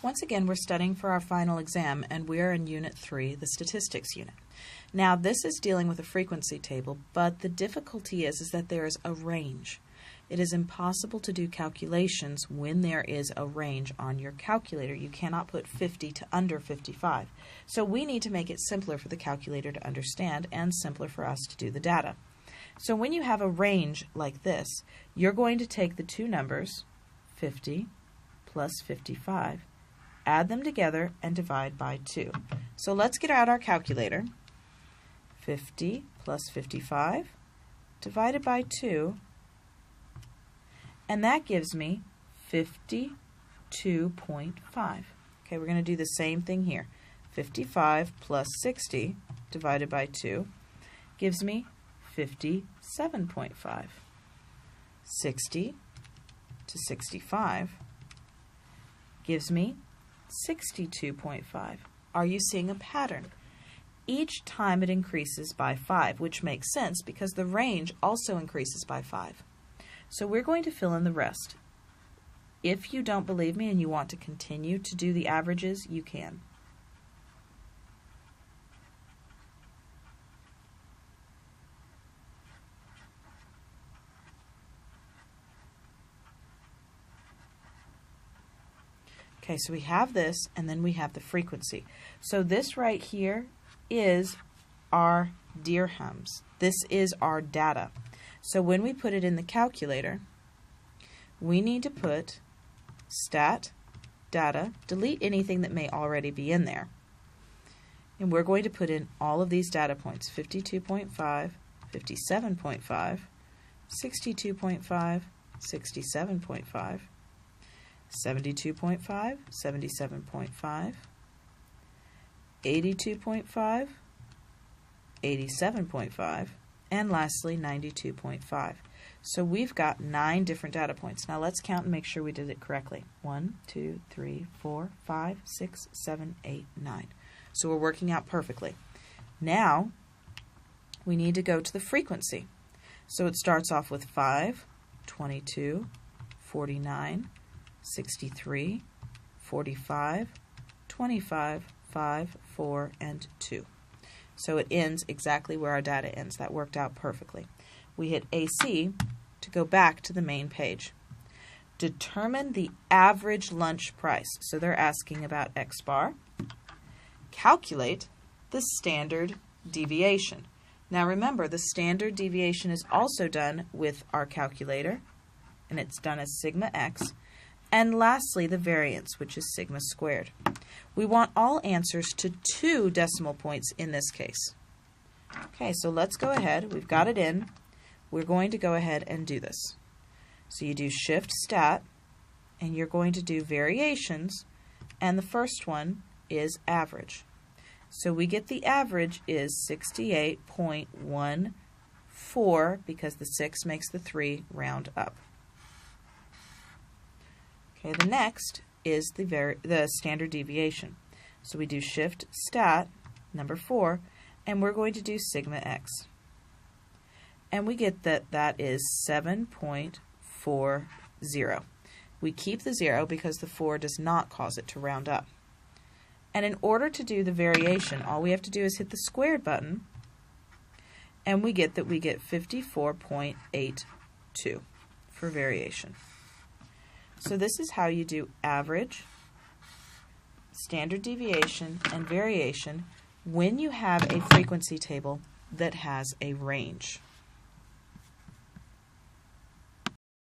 Once again, we're studying for our final exam, and we are in Unit 3, the Statistics Unit. Now, this is dealing with a frequency table, but the difficulty is that there is a range. It is impossible to do calculations when there is a range on your calculator. You cannot put 50 to under 55. So we need to make it simpler for the calculator to understand and simpler for us to do the data. So when you have a range like this, you're going to take the two numbers, 50 plus 55, add them together and divide by 2. So let's get out our calculator. 50 plus 55 divided by 2, and that gives me 52.5. Okay, we're going to do the same thing here. 55 plus 60 divided by 2 gives me 57.5. 60 to 65 gives me 62.5. Are you seeing a pattern? Each time it increases by 5, which makes sense because the range also increases by 5. So we're going to fill in the rest. If you don't believe me and you want to continue to do the averages, you can. Okay, so we have this, and then we have the frequency. So this right here is our dirhams. This is our data. So when we put it in the calculator, we need to put stat data, delete anything that may already be in there. And we're going to put in all of these data points, 52.5, 57.5, 62.5, 67.5, 72.5, 77.5, 82.5, 87.5, and lastly 92.5. So we've got 9 different data points. Now let's count and make sure we did it correctly. 1, 2, 3, 4, 5, 6, 7, 8, 9. So we're working out perfectly. Now we need to go to the frequency. So it starts off with 5, 22, 49, 63, 45, 25, 5, 4, and 2. So it ends exactly where our data ends. That worked out perfectly. We hit AC to go back to the main page. Determine the average lunch price. So they're asking about X bar. Calculate the standard deviation. Now remember, the standard deviation is also done with our calculator, and it's done as sigma x. And lastly, the variance, which is sigma squared. We want all answers to 2 decimal points in this case. Okay, so let's go ahead. We've got it in. We're going to go ahead and do this. So you do shift stat, and you're going to do variations, and the first one is average. So we get the average is 68.14 because the 6 makes the 3 round up. Okay, the next is the standard deviation. So we do shift stat, number 4, and we're going to do sigma x. And we get that that is 7.40. We keep the 0 because the 4 does not cause it to round up. And in order to do the variation, all we have to do is hit the squared button, and we get that we get 54.82 for variation. So this is how you do average, standard deviation, and variation when you have a frequency table that has a range.